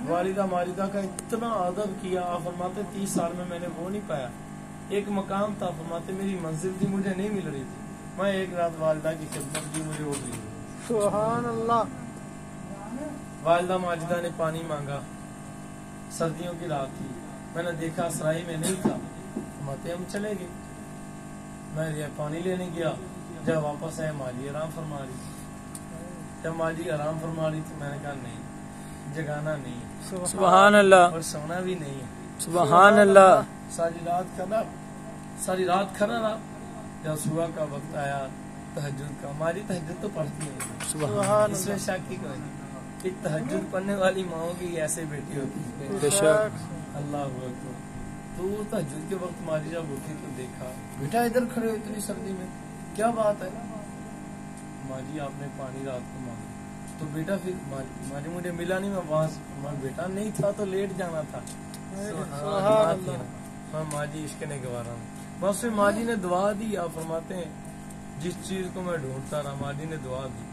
والدہ کا اتنا ادب کیا. آپ فرماتے 30 سال میں نے وہ نہیں پایا. ایک مقام تھا, فرماتے میری منزل تھی, مجھے نہیں مل رہی تھی, میں ایک رات والدہ کی خدمت کی, مجھے اٹھ گئی. سبحان اللہ. والدہ ماجدہ نے پانی مانگا, سردیوں کی رات تھی, میں نے دیکھا سرائی میں نہیں تھا, فرماتے ہم چلے گئے. میں پانی لینے گیا, جب واپس آئے ماجی آرام فرما رہی تھی. جب ماجی آرام فرما رہی تھی میں نے کہا نہیں, جگانا نہیں, سبحان اللہ. اور سونا بھی نہیں ہے. سبحان اللہ. ساری رات کھڑا رہا. جب صبح کا وقت آیا تہجد کا, ماجی تہجد تو پڑھتی ہے, سبحان اس میں شک کی کوئی نہیں کہ تہجد پڑھنے والی ماؤں کی ایسے بیٹی ہوتی ہے. بے شک. اللہ اکبر. تو تہجد کے وقت ماجی جب اٹھی تو دیکھا بیٹا ادھر کھڑے ہو اتنی سردی میں, کیا بات ہے؟ ماجی آپ نے پانی رات کو مانگا. تو بیٹا پھر ماجی مجھے ملا نہیں, میں وہاں بیٹا نہیں تھا تو لیٹ جانا تھا. ماجی عشق نے گوارا. بس پھر ماجی نے دعا دی. آپ فرماتے ہیں جس چیز کو میں ڈھونڈتا رہا ماجی نے دعا دی.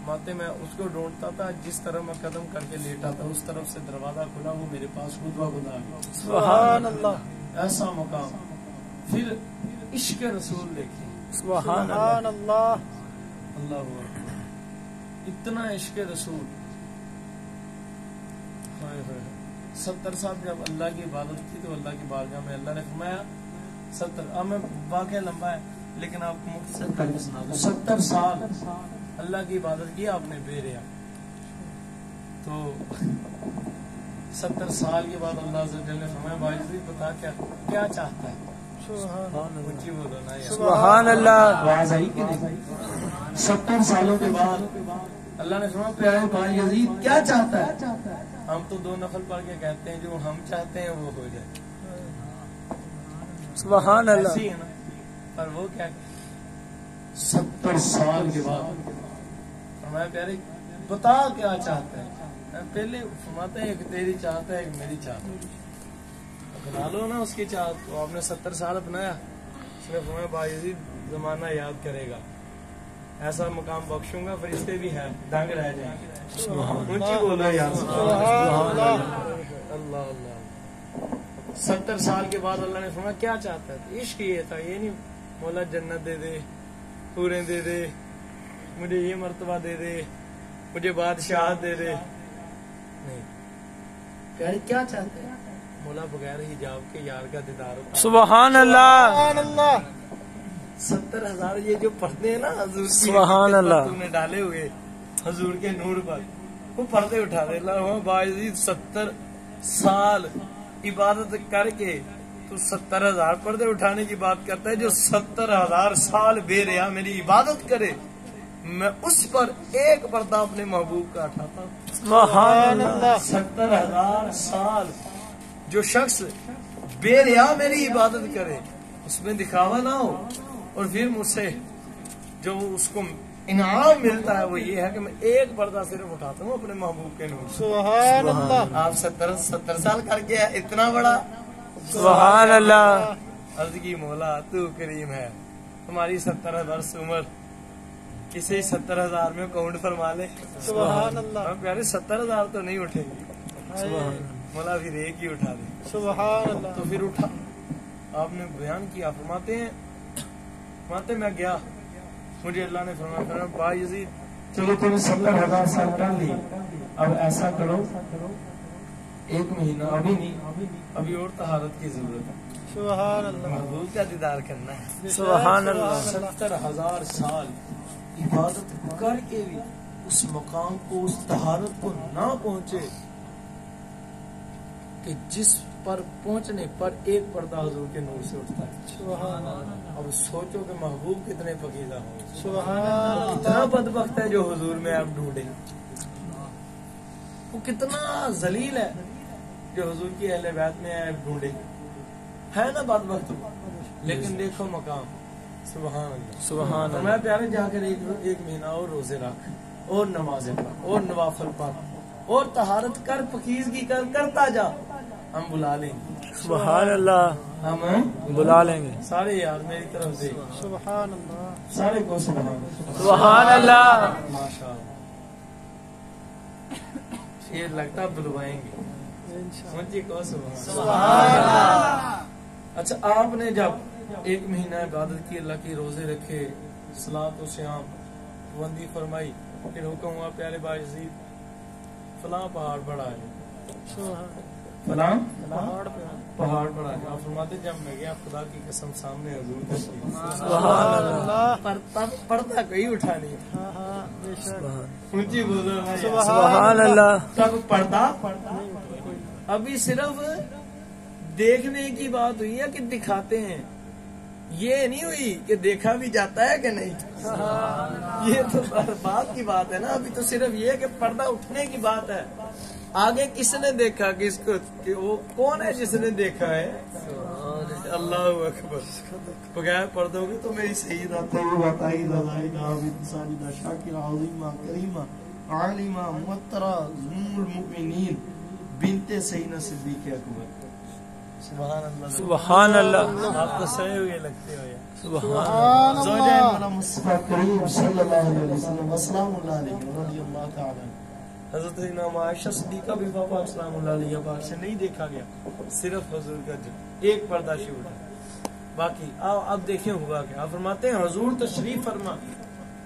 ماتے میں اس کو ڈھونڈتا تھا, جس طرح میں قدم کر کے لیٹا تھا اس طرف سے دروازہ کھلا, وہ میرے پاس خود بخود آ گیا. سبحان اللہ. ایسا مقام. پھر عشق رسول دیکھیں. سبحان اللہ. اللہ اتنا عشق رسول. 70 سال جب اللہ کی عبادت کی تو اللہ کی بارگاہ میں اللہ نے فرمایا 70. اب میں واقعہ لمبا ہے لیکن آپ کو مختصر کر کے سنا دوں. 70 سال اللہ کی عبادت کی آپ نے بے ریا. تو 70 سال کے بعد اللہ عز و جل نے فرمایا بھائی بتا کیا چاہتا ہے. اونچی بولو نا یار. سبحان اللہ. آواز آئی کہ نہیں؟ 70 سالوں کے بعد اللہ نے فرمایا پیارے بھائی یزید کیا چاہتا ہے؟ ہم تو 2 نفل پڑھ کے کہتے ہیں جو ہم چاہتے ہیں وہ ہو جائے. سبحان اللہ. ایسی ہے نا, پر وہ کیا 70 سال کے بعد فرمایا پیارے بتا کیا چاہتا ہے. پہلے فرماتے ہیں ایک تیری چاہت ہے ایک میری چاہت ہے, بنا لو نا اس کی چاہت. تو آپ نے 70 سال اپنایا. اس نے فرمایا بھائی یزید زمانہ یاد کرے گا, ایسا مقام بخشوں گا فرشتے بھی ہیں دنگ رہ جائیں گے. اونچی بولا یار. اللہ اللہ. 70 سال کے بعد اللہ نے فرمایا کیا چاہتا ہے؟ عشق یہ تھا, یہ نہیں مولا جنت دے دے, پورے دے دے, مجھے یہ مرتبہ دے دے, مجھے بادشاہت دے دے. نہیں, پیارے کیا چاہتے ہیں؟ مولا بغیر حجاب کے یار کا دیدار ہوتا. سبحان اللہ. 70,000 یہ جو پردے ہیں نا حضور کی, سبحان اللہ, تم نے ڈالے ہوئے حضور کے نور پر, وہ پردے اٹھا دے. اللہ باعزید 70 سال عبادت کر کے تو 70,000 پردے اٹھانے کی بات کرتا ہے. جو 70,000 سال بے ریا میری عبادت کرے, میں اس پر ایک پردہ اپنے محبوب کا اٹھاتا ہوں. سبحان اللہ. 70,000 سال جو شخص بے ریا میری عبادت کرے, اس میں دکھاوا نہ ہو, اور پھر مجھ سے جو اس کو انعام ملتا ہے وہ یہ ہے کہ میں ایک پردہ صرف اٹھاتا ہوں اپنے محبوب کے نور. سبحان اللہ. آپ 70 سال کر کے اتنا بڑا. سبحان اللہ. عرض کی مولا تو کریم ہے, تمہاری 70 برس عمر کسی 70,000 میں کاؤنٹ فرما لے. سبحان اللہ. پیارے 70,000 تو نہیں اٹھے گی, مولا پھر ایک ہی اٹھا دے. سبحان اللہ. تو پھر اٹھا. آپ نے بیان کیا, فرماتے ہیں میں گیا, مجھے اللہ نے فرمایا بھائی یزید چلو تم 70,000 سال کر لی, اب ایسا کرو 1 مہینہ ابھی نہیں, ابھی اور طہارت کی ضرورت ہے. سبحان اللہ. محبوب کا دیدار کرنا ہے. سبحان اللہ. 70,000 سال عبادت کر کے بھی اس مقام کو, اس طہارت کو نہ پہنچے کہ جس پر پہنچنے پر ایک پردہ حضور کے نور سے اٹھتا ہے. سبحان اللہ. اب سوچو کہ محبوب کتنے پاکیزہ ہوں. سبحان اللہ. کتنا بدبخت ہے جو حضور میں آپ ڈھونڈے, وہ کتنا ذلیل ہے جو حضور کی اہل بیت میں آپ ڈھونڈے, ہے نا بدبخت. لیکن دیکھو مقام. سبحان اللہ. سبحان اللہ. میں پیارے جا کر ایک مہینہ اور روزے رکھ, اور نمازیں پڑھ, اور نوافل پڑھ, اور طہارت کر, پاکیزگی کرتا جا, ہم بلا لیں گے. سبحان اللہ. ہم بلا لیں گے سارے یار میری طرف سے. سبحان اللہ. سارے کو سبحان اللہ. سبحان اللہ. ماشاء اللہ. یہ لگتا بلوائیں گے مجھے کو سبحان اللہ۔ اچھا آپ نے جب ایک مہینہ عبادت کی، اللہ کی روزے رکھے، صلاۃ و صیام بندی فرمائی، پھر حکم ہوا پیارے باجزید فلاں پہاڑ پر آ جائے، فلاں پہاڑ پر آ جائے۔ آپ فرماتے جب میں گیا خدا کی قسم سامنے حضور تشریف، سبحان اللہ، پردہ کوئی اٹھا نہیں تھا، اونچی بولو نا یار۔ سبحان اللہ۔ تب پردہ ابھی صرف دیکھنے کی بات ہوئی ہے کہ دکھاتے ہیں، یہ نہیں ہوئی کہ دیکھا بھی جاتا ہے کہ نہیں، یہ تو بات کی بات ہے نا۔ ابھی تو صرف یہ کہ پردہ اٹھنے کی بات ہے، آگے کس نے دیکھا، کس کو، کہ وہ کون ہے جس نے دیکھا ہے؟ اللہ اکبر۔ بغیر پردوں کے تو میری سیدہ طیبہ طاہرہ زاہدہ عابدہ ساجدہ شاکرہ عظیمہ کریمہ عالمہ معطرہ ام المؤمنین بنت سیدنا صدیق اکبر، سبحان اللہ سبحان اللہ، آپ تو سوئے ہوئے لگتے ہو یار، سبحان زوجہ اللہ۔ مولا مصطفیٰ کریم صلی اللہ علیہ وسلم وسلام اللہ علیہ رضی اللہ تعالی۔ حضرت امام عائشہ صدیقہ بھی پاک سلام اللہ علیہ پاک سے نہیں دیکھا گیا، صرف حضور کا ایک پردہ شروع ہے، باقی اب دیکھیں ہوا کیا۔ آپ فرماتے ہیں حضور تشریف فرما،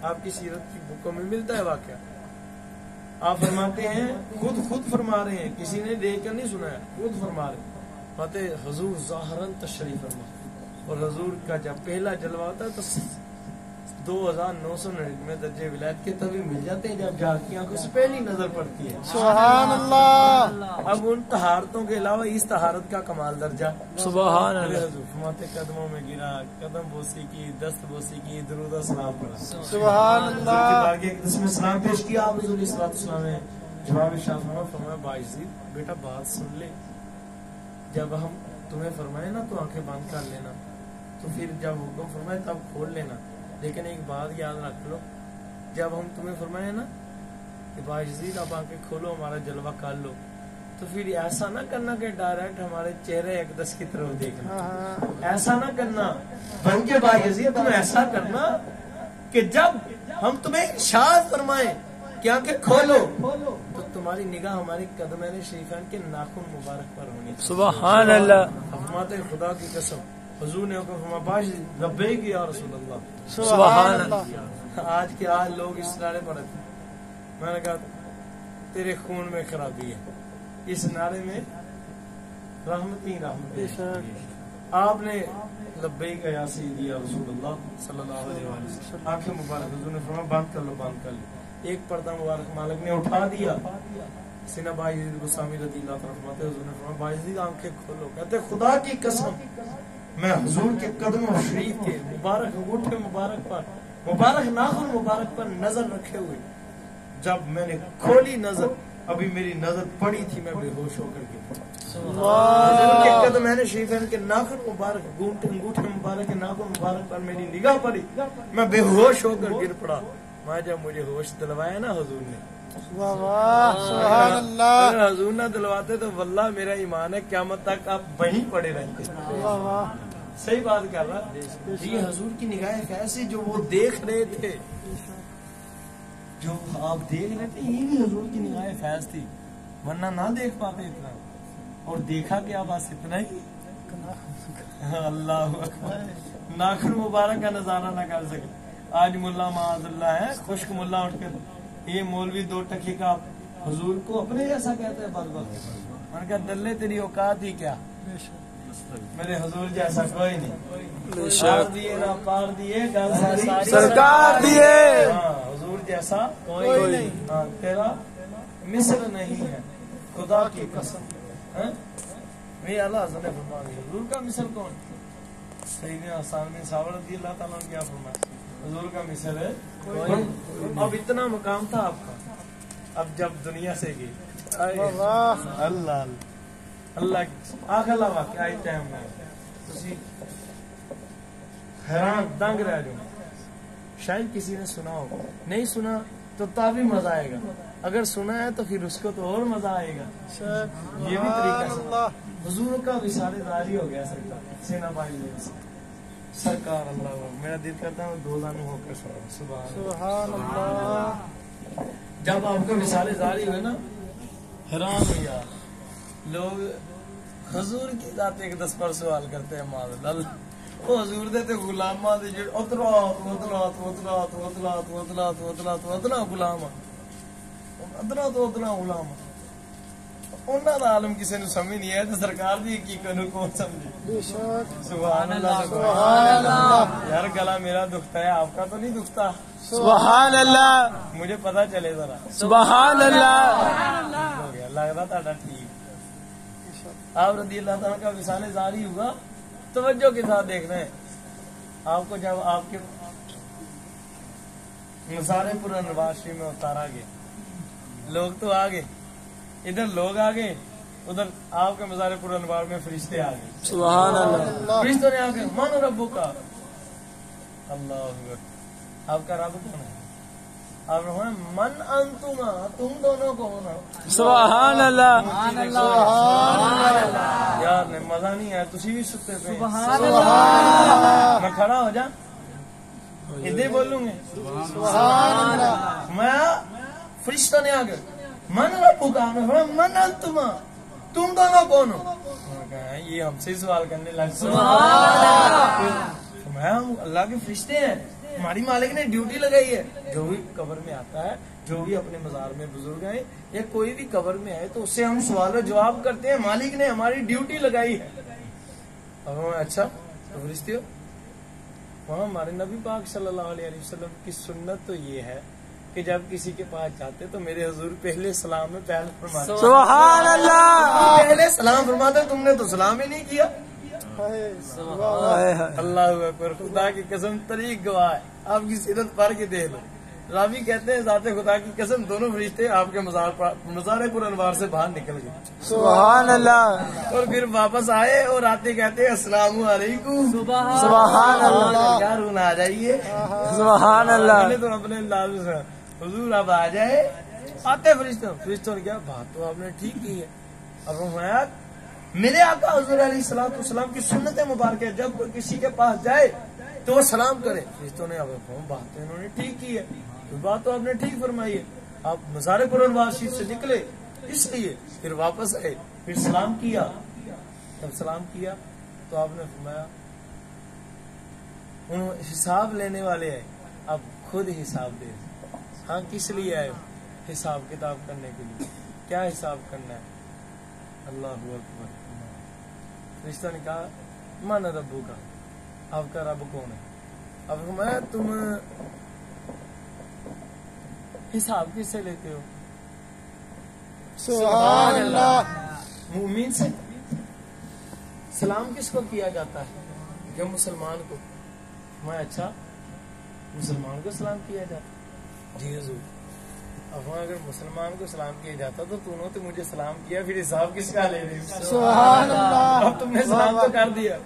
آپ کی سیرت کی بکوں میں ملتا ہے واقعہ۔ آپ فرماتے ہیں خود فرما رہے ہیں، کسی نے دیکھ کر نہیں سنا ہے، خود فرما رہے ہیں، فرماتے حضور ظاہراً تشریف فرما، اور حضور کا جب پہلا جلوہ ہوتا ہے تو 2999 درجے ولایت کے تبھی مل جاتے ہیں جب جاگ کی آنکھوں سے پہلی نظر پڑتی ہے۔ سبحان اللہ، اب ان طہارتوں کے علاوہ اس طہارت کا کمال درجہ، سبحان میرے اللہ، حضور فرماتے قدموں میں گرا، قدم بوسی کی، دست بوسی کی، درود و سلام پڑھا، سبحان حضور کی اللہ، بارگاہ ایک قسم میں سلام پیش کیا، آپ حضور صلی اللہ علیہ وسلم نے جواب شاہ فرمایا باجزید بیٹا بات سن لے، جب ہم تمہیں فرمائے نا تو آنکھیں بند کر لینا، تو پھر جب حکم فرمائے تب کھول لینا، لیکن ایک بات یاد رکھ لو، جب ہم تمہیں فرمائے نا کہ باجزید آپ آنکھیں کھولو ہمارا جلوہ کر لو، تو پھر ایسا نہ کرنا کہ ڈائریکٹ ہمارے چہرے اقدس کی طرف دیکھنا، ایسا نہ کرنا، بلکہ باجزید تم ایسا کرنا کہ جب ہم تمہیں ارشاد فرمائیں کہ آنکھیں کھولو تو تمہاری نگاہ ہماری قدمین شریفین کے ناخن مبارک پر ہونی چاہیے۔ سبحان اللہ، فرماتے خدا کی قسم حضور نے حکم فرمایا باجزید لبیک یا رسول اللہ، سبحان اللہ، آج کے آج لوگ اس نعرے پر رہتے، میں نے کہا تیرے خون میں خرابی ہے، اس نعرے میں رحمتی آپ نے لبیک یا سیدی یا رسول اللہ صلی اللہ علیہ وسلم، آنکھیں مبارک حضور نے فرمایا بند کر لو، بند کر لو، ایک پردہ مبارک مالک نے اٹھا دیا، سینہ باجزید گسامی رضی اللہ تعالیٰ فرماتے حضور نے فرمایا باجزید آنکھیں کھولو، کہتے خدا کی قسم میں حضور کے قدموں شریف کے مبارک انگوٹھے مبارک پر، مبارک ناخن مبارک پر نظر رکھے ہوئے جب میں نے کھولی نظر، ابھی میری نظر پڑی تھی، میں بے ہوش ہو کر کے حضور کے قدمین شریفین کے ناخن مبارک، انگوٹھے مبارک کے ناخن مبارک پر میری نگاہ پڑی، میں بے ہوش ہو کر گر پڑا، میں جب مجھے ہوش دلوایا نا حضور نے، سبحان اللہ، اگر حضور نہ دلواتے تو واللہ میرا ایمان ہے قیامت تک آپ وہیں پڑے رہتے۔ صحیح بات کر رہا، یہ حضور کی نگاہ کیسی جو وہ دیکھ رہے تھے، جو آپ دیکھ رہے تھے یہ بھی حضور کی نگاہ فیض تھی، ورنہ نہ دیکھ پاتے اتنا، اور دیکھا کیا بس اتنا ہی، اللہ اکبر، ناخن مبارک کا نظارہ نہ کر سکے۔ آج ملا معاذ اللہ ہے خشک ملا اٹھ کر یہ مولوی دو ٹکے کا حضور کو اپنے جیسا کہتا ہے، بس میں نے کہا دلے تیری اوقات ہی کیا، میرے حضور جیسا کوئی نہیں، پار دیے نہ پار دیے گل ساری سرکار دیے، ہاں حضور جیسا کوئی نہیں، ہاں تیرا مثل نہیں ہے خدا کی قسم، میرے اللہ حضرت نے فرمایا حضور کا مثل کون؟ سیدنا حسن بن ثابت رضی اللہ تعالیٰ نے کیا فرمایا حضور کا مثل ہے کوئی۔ اب اتنا مقام تھا آپ کا، اب جب دنیا سے گئی اللہ اللہ آخر لوا کیا ہی ٹائم میں تسی حیران دنگ رہ جاؤ، شاید کسی نے سنا ہو، نہیں سنا تو تابی مزہ آئے گا، اگر سنا ہے تو پھر اس کو تو اور مزہ آئے گا، یہ بھی طریقہ سے حضور کا وصال ظاہری ہو گیا سرکار سینہ بائی سے سرکار، اللہ میرا دل کرتا ہے دو زانو ہو کر سبحان سبحان اللہ، جب آپ کا وصال ظاہری ہوئے نا حیران ہو یار لوگ حضور کی ذات ایک 10 پر سوال کرتے ہیں معاذ اللہ وہ حضور دے تے غلاماں دے جڑ اترا غلام غلام انہاں دا عالم کسی نو سمجھ نہیں ہے تے سرکار دی حقیقت نو کون سمجھے بے شک سبحان اللہ سبحان اللہ یار گلا میرا دکھتا ہے آپ کا تو نہیں دکھتا سبحان اللہ مجھے پتا چلے ذرا سبحان اللہ ہو گیا لگ رہا تھا ٹھیک آپ رضی اللہ تعالیٰ کا وصال ظاہری ہوگا توجہ کے ساتھ دیکھ رہے ہیں آپ کو جب آپ کے مزار پر انوار شریف میں اتارا گیا لوگ تو آ گئے ادھر لوگ آ گئے ادھر آپ کے مزار پر انوار میں فرشتے آ گئے سبحان اللہ فرشتوں نے آ کے من ربو کا اللہ اکبر آپ کا رب کون ہے آپ من انتما تم دونوں کون ہو سبحان اللہ یار نے مزہ نہیں آیا تسی بھی ستے پہ سبحان اللہ میں کھڑا ہو جا ادھر بولوں گے سبحان اللہ میں فرشتوں نے آ گئے من ربو کا من انتما تم دونوں کون ہو میں کہا یہ ہم سے سوال کرنے لگ میں اللہ کے فرشتے ہیں ہماری مالک نے ڈیوٹی لگائی ہے جو بھی قبر میں آتا ہے جو بھی اپنے مزار میں بزرگ آئے یا کوئی بھی قبر میں آئے تو اس سے ہم سوال و جواب کرتے ہیں مالک نے ہماری ڈیوٹی لگائی ہے اب ہمیں اچھا تو فرشتے ہو وہاں ہمارے نبی پاک صلی اللہ علیہ وسلم کی سنت تو یہ ہے کہ جب کسی کے پاس جاتے تو میرے حضور پہلے سلام میں پہل فرماتے سبحان اللہ پہلے سلام فرماتے تم نے تو سلام ہی نہیں کیا اللہ اکبر خدا کی قسم طریق گواہ ہے آپ کی سیرت پڑھ کے دیکھ لو راوی کہتے ہیں ذات خدا کی قسم دونوں فرشتے آپ کے مزار پر انوار سے باہر نکل گئے سبحان اللہ اور پھر واپس آئے اور آتے کہتے ہیں السلام علیکم سبحان اللہ کیا رونا آ جائیے سبحان اللہ پہلے تو اپنے لال سے حضور اب آ جائے آتے فرشتوں نے کیا بات تو آپ نے ٹھیک کی ہے اب ہم میرے آقا حضور علیہ الصلوۃ والسلام کی سنت مبارک ہے جب کوئی کسی کے پاس جائے تو وہ سلام کرے فرشتوں نے بات تو انہوں نے ٹھیک کی ہے بات تو آپ نے ٹھیک فرمائی ہے آپ مزار پر انوار شریف سے نکلے اس لیے پھر واپس آئے پھر سلام کیا جب سلام کیا تو آپ نے فرمایا انہوں حساب لینے والے آئے آپ خود حساب دے ہاں کس لیے آئے حساب کتاب کرنے کے لیے کیا حساب کرنا ہے اللہ اکبر فرشتہ نے کہا من ربو کا آپ کا رب کون ہے اب میں تم حساب کس سے لیتے ہو سبحان اللہ مومن سے سلام کس کو کیا جاتا ہے جو مسلمان کو میں اچھا مسلمان کو سلام کیا جاتا جی حضور اب اگر مسلمان کو سلام کیا جاتا تو تم نے تو مجھے سلام کیا پھر حساب کس کا لے رہی سبحان اللہ اب تم نے سلام تو کر دیا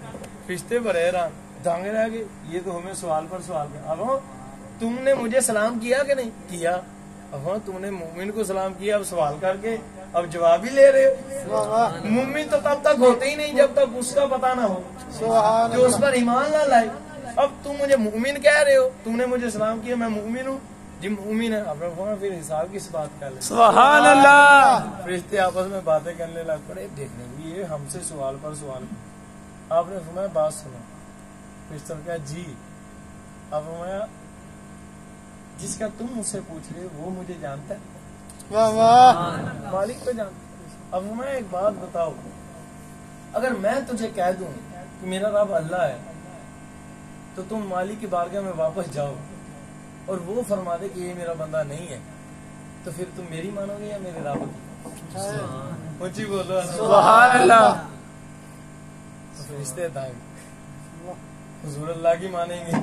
فرشتے بڑے حیران جانگے رہ گئے یہ تو ہمیں سوال پر سوال کر اب تم نے مجھے سلام کیا کہ نہیں کیا اب تم نے مومن کو سلام کیا اب سوال کر کے اب جواب ہی لے رہے ہو مومن تو تب تک ہوتے ہی نہیں جب تک اس کا پتہ نہ ہو جو اس پر ایمان نہ لائے اب تم مجھے مومن کہہ رہے ہو تم نے مجھے سلام کیا میں مومن ہوں جی مومن ہے اب پھر حساب کس بات کا لے سبحان اللہ فرشتے آپس میں باتیں کرنے لگ پڑے دیکھنے بھی یہ ہم سے سوال پر سوال آپ نے فرمایا بات سنا فرشتہ نے کہا جی اب فرمایا جس کا تم مجھ سے پوچھ رہے وہ مجھے جانتا ہے واہ واہ مالک کو جانتا اب میں ایک بات بتاؤ اگر میں تجھے کہہ دوں کہ میرا رب اللہ ہے تو تم مالک کی بارگاہ میں واپس جاؤ اور وہ فرما دے کہ یہ میرا بندہ نہیں ہے تو پھر تم میری مانو گے یا میرے رب کی اونچی بولو سبحان اللہ فرشتے تھا حضور اللہ کی مانیں گے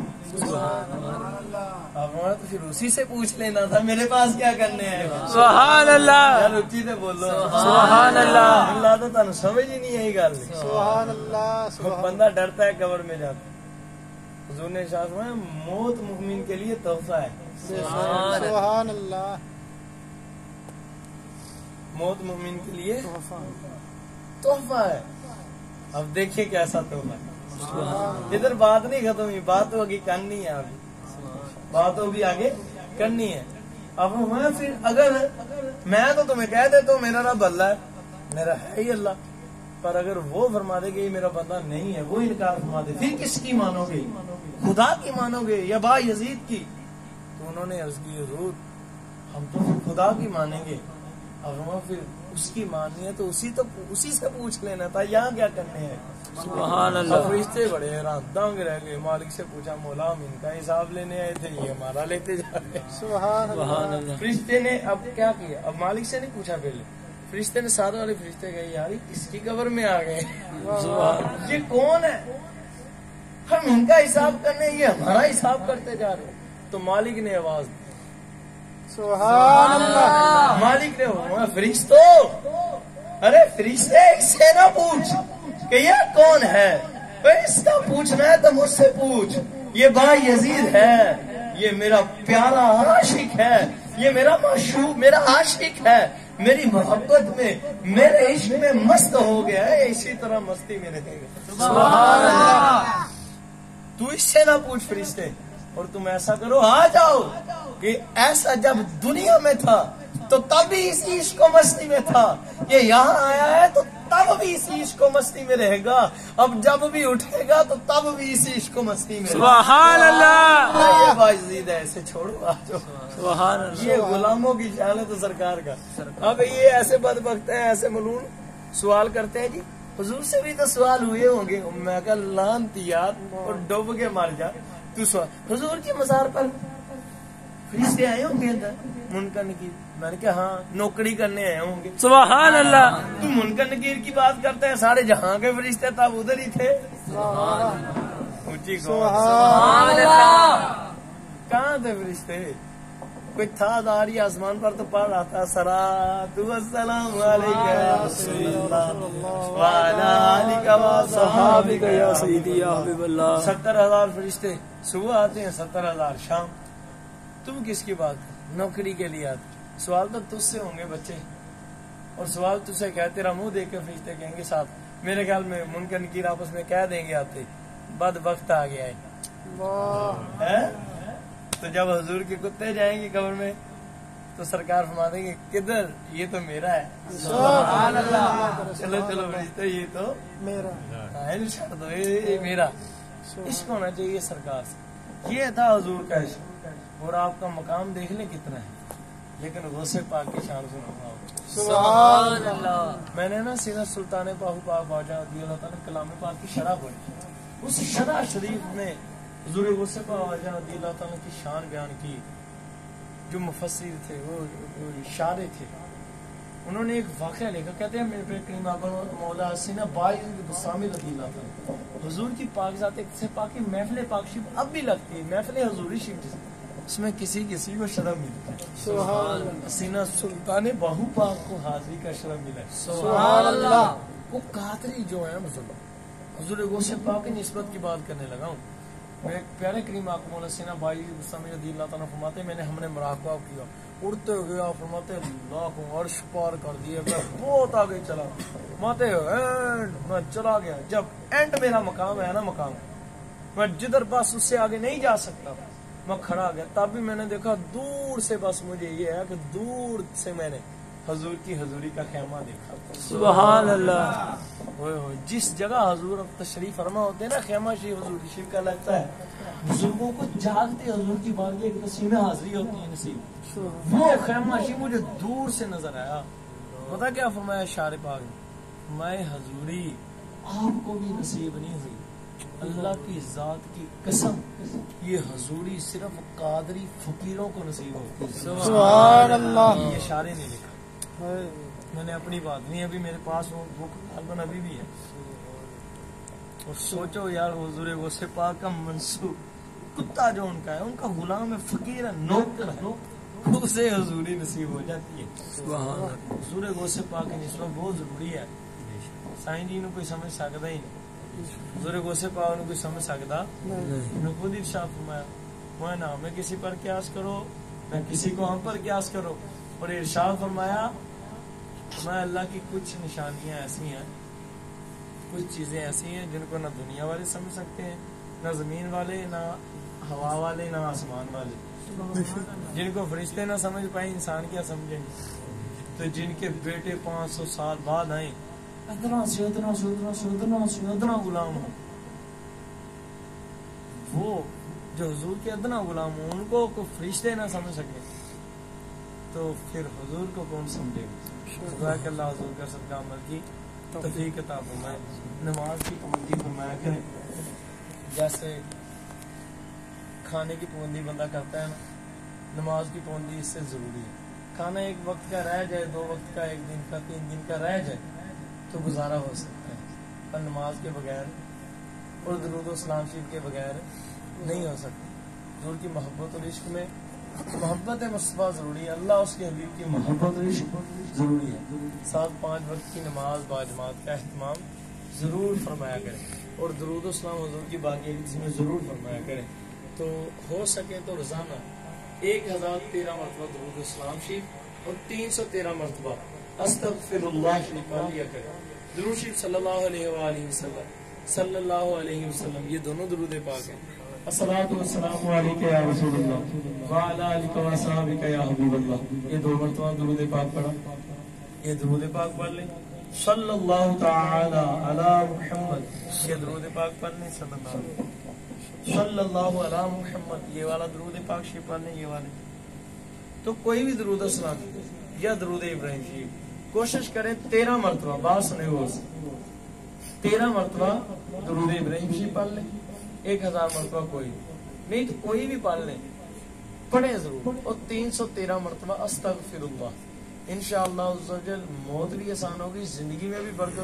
اب تو پھر اسی سے پوچھ لینا تھا میرے پاس کیا کرنے ہیں سبحان اللہ اچھی سے بولو سبحان اللہ اللہ تو تمہیں سمجھ ہی نہیں آئی گل سبحان اللہ بندہ ڈرتا ہے قبر میں جاتا حضور نے ارشاد فرمایا موت مومن کے لیے تحفہ ہے سبحان اللہ موت مومن کے لیے تحفہ ہے اب دیکھیے کیسا تحفہ ہے ادھر بات نہیں ختم ہوئی بات تو آگے کرنی ہے ابھی بات تو بھی آگے کرنی ہے اب میں پھر اگر میں تو تمہیں کہہ دیتا ہوں میرا رب اللہ ہے، میرا ہے ہی اللہ، پر اگر وہ فرما دے کہ یہ میرا بندہ نہیں ہے، وہ انکار فرما دے، پھر کس کی مانو گے؟ خدا کی مانو گے یا با یزید کی؟ تو انہوں نے عرض کی حضور ہم تو پھر خدا کی مانیں گے۔ اب وہ پھر اس کی ماننی ہے تو اسی سے پوچھ لینا تھا، یہاں کیا کرنے ہیں؟ سبحان اللہ۔ اب فرشتے بڑے حیران دنگ رہ گئے، مالک سے پوچھا مولا ہم ان کا حساب لینے آئے تھے، یہ ہمارا لیتے جا رہے ہیں۔ سبحان اللہ۔ فرشتے نے اب کیا کیا؟ اب مالک سے نہیں پوچھا پہلے، فرشتے نے سارے والے فرشتے کہے یار کس کی قبر میں آ گئے، یہ کون ہے؟ ہم ان کا حساب کرنے، یہ ہمارا حساب کرتے جا رہے ہیں۔ تو مالک نے آواز دی، سبحان اللہ۔ مالک نے فرشتوں، ارے فرشتے اس سے نہ پوچھ کہ یہ کون ہے، اس کا پوچھنا ہے تو مجھ سے پوچھ، یہ با یزید ہے، یہ میرا پیارا عاشق ہے، یہ میرا معشوق، میرا عاشق ہے، میری محبت میں، میرے عشق میں مست ہو گیا ہے، اسی طرح مستی میں رہے گا۔ سبحان اللہ۔ تو اس سے نہ پوچھ فرشتے، اور تم ایسا کرو آ جاؤ کہ ایسا جب دنیا میں تھا تو تب بھی اسی عشق و مستی میں تھا، یہ یہاں آیا ہے تو تب بھی اسی عشق و مستی میں رہے گا، اب جب بھی اٹھے گا تو تب بھی اسی عشق و مستی میں رہے گا۔ سبحان اللہ۔ یہ باعزید ہے، ایسے چھوڑو آ جاؤ۔ سبحان اللہ۔ یہ غلاموں کی شان ہے تو سرکار کا۔ اب یہ ایسے بدبخت ہیں، ایسے ملون سوال کرتے ہیں جی حضور سے بھی تو سوال ہوئے ہوں گے، میں کہا لعنتیات اور ڈوب کے مر جا تو سوال۔ حضور کی مزار پر فرشتے آئے ہوں گے اندر منکر نکیر؟ میں نے کہا ہاں نوکری کرنے آئے ہوں گے۔ سبحان اللہ۔ تو منکر نکیر کی بات کرتے ہیں، سارے جہاں کے فرشتے تب ادھر ہی تھے۔ اونچی قوم۔ سبحان اللہ۔ کہاں تھے فرشتے؟ کوئی تھا داری آسمان پر تو پڑھ رہا تھا صلاۃ والسلام علیکہ یا رسول اللہ وعلی آلک وصحابک یا سیدی یا حبیب اللہ۔ 70,000 فرشتے صبح آتے ہیں، 70,000 شام۔ تم کس کی بات کر؟ نوکری کے لیے آتے۔ سوال تو تجھ سے ہوں گے بچے، اور سوال تجھ سے کہتے تیرا منہ دیکھ کے فرشتے کہیں گے ساتھ، میرے خیال میں منکر نکیر آپس میں کہہ دیں گے آتے بد وقت آ گیا ہے۔ تو جب حضور کے کتے جائیں گے قبر میں تو سرکار فرما دیں گے کدھر، یہ تو میرا ہے۔ سبحان اللہ۔ چلو چلو فرشتے یہ تو میرا۔ چھڑ دو، یہ میرا۔ عشق ہونا چاہیے سرکار سے، یہ تھا حضور کا عشق۔ اور آپ کا مقام دیکھ لیں کتنا ہے، لیکن غوث پاک کی شان سنا ہوگا۔ سبحان اللہ۔ میں نے نا سیدھا سلطان باہو پاک باجا رضی اللہ تعالیٰ کلام پاک کی شرح پڑھی، اس شرح شریف میں حضور غوث پاک باجا رضی اللہ تعالیٰ کی شان بیان کی۔ جو مفسر تھے، وہ اشارے تھے، انہوں نے ایک واقعہ لکھا، کہتے ہیں میرے کریم آقا مولا حسینہ باعث بسامی رضی اللہ تعالیٰ حضور کی پاک ذات سے پاکی محفل پاک شریف اب بھی لگتی ہے، محفل حضوری شریف اس میں کسی کو شرم ملتا ہے۔ سبحان اللہ۔ حسینہ سلطان باہو پاک کو حاضری کا شرم ملا ہے۔ سبحان اللہ۔ وہ قادری جو ہے مسلمان، حضور غوث پاک کی نسبت کی بات کرنے لگا ہوں۔ میرے پیارے کریم آقا مولا حسینہ بائی بسامی رضی اللہ تعالیٰ فرماتے ہیں ہم نے مراقبہ کیا، اڑتے گیا، فرماتے اللہ کو عرش پار کر دیا، میں بہت آگے چلا، ماتے میں چلا گیا، جب اینڈ میرا مقام ہے نا، مقام میں جدھر بس اس سے آگے نہیں جا سکتا، میں کھڑا گیا، تب بھی میں نے دیکھا دور سے، بس مجھے یہ ہے کہ دور سے میں نے حضور کی حضوری کا خیمہ دیکھا۔ سبحان اللہ۔ جس جگہ حضور تشریف فرما ہوتے ہیں نا، خیمہ شریف حضور کی شریف کا لگتا ہے، بزرگوں کو جاگتے حضور کی بات کی ایک نصیب میں حاضری ہوتی ہے، نصیب وہ خیمہ شریف مجھے دور سے نظر آیا۔ پتا کیا فرمایا شار پاک نے؟ میں حضوری آپ کو بھی نصیب نہیں ہوئی، اللہ کی ذات کی قسم، یہ حضوری صرف قادری فقیروں کو نصیب ہوتی ہے۔ سبحان اللہ۔ یہ اشارے نہیں لکھا، میں نے اپنی بات نہیں، ابھی میرے پاس وہ غالباً ابھی بھی ہے۔ اور سوچو یار، حضور غوث پاک کا منصوب کتا جو ان کا ہے، ان کا غلام ہے، فقیر ہے، نوکر ہے، اسے حضوری نصیب ہو جاتی ہے۔ حضور غوث پاک کی نسبت بہت ضروری ہے، سائیں جی نے کوئی سمجھ سکتا ہی نہیں، حضور غوث پاک نے کوئی سمجھ سکتا میں خود ارشاد فرمایا، میں نہ میں کسی پر قیاس کرو، نہ کسی کو ہم پر قیاس کرو، اور ارشاد فرمایا میں اللہ کی کچھ نشانیاں ایسی ہیں، کچھ چیزیں ایسی ہیں جن کو نہ دنیا والے سمجھ سکتے ہیں، نہ زمین والے، نہ ہوا والے، نہ آسمان والے، جن کو فرشتے نہ سمجھ پائے انسان کیا سمجھیں گے؟ تو جن کے بیٹے 500 سال بعد آئیں ادنا سے ادنا سے ادنا سے ادنا سے ادنا غلام ہو، وہ جو حضور کے ادنا غلام ہوں ان کو فرشتے نہ سمجھ سکے تو پھر حضور کو کون سمجھے گا؟ خدا کہ اللہ حضور کا صدقہ عمل کی توفیق عطا فرمائے، نماز کی پابندی فرمایا کریں۔ جیسے کھانے کی پابندی بندہ کرتا ہے نا، نماز کی پابندی اس سے ضروری ہے۔ کھانا ایک وقت کا رہ جائے، 2 وقت کا، 1 دن کا، 3 دن کا رہ جائے تو گزارا ہو سکتا ہے، پر نماز کے بغیر اور درود و سلام شریف کے بغیر نہیں ہو سکتی۔ حضور کی محبت اور عشق میں محبت مصطفیٰ ضروری ہے، اللہ اس کے حبیب کی محبت اور عشق ضروری ہے۔ ساتھ 5 وقت کی نماز باجماعت کا اہتمام ضرور فرمایا کریں اور درود و سلام حضور کی باقی میں ضرور فرمایا کریں۔ تو ہو سکے تو روزانہ 1013 مرتبہ درود و سلام شریف اور 313 مرتبہ استغفر اللہ شریف پڑھ لیا کریں۔ درود شریف صلی اللہ علیہ وآلہ وسلم، صلی اللہ علیہ وسلم، یہ دونوں درود پاک ہیں۔ الصلاۃ والسلام علیک یا رسول اللہ وعلی آلک و اصحابک یا حبیب اللہ، یہ 2 مرتبہ درود پاک پڑھا، یہ درود پاک پڑھ لیں۔ صلی اللہ تعالی علی محمد، یہ درود پاک پڑھ لیں۔ صلی اللہ علی محمد، یہ والا درود پاک شریف پڑھ لیں۔ یہ والے تو کوئی بھی درود السلام یا درود ابراہیم شریف کوشش کریں 13 مرتبہ، بات سنے غور سے، 13 مرتبہ درود ابراہیم شریف پڑھ لیں، 1000 مرتبہ کوئی نہیں تو کوئی بھی پڑھ لیں، پڑھیں ضرور، اور 313 مرتبہ استغفر اللہ۔ انشاءاللہ موت بھی آسان ہوگی، زندگی میں بھی برکت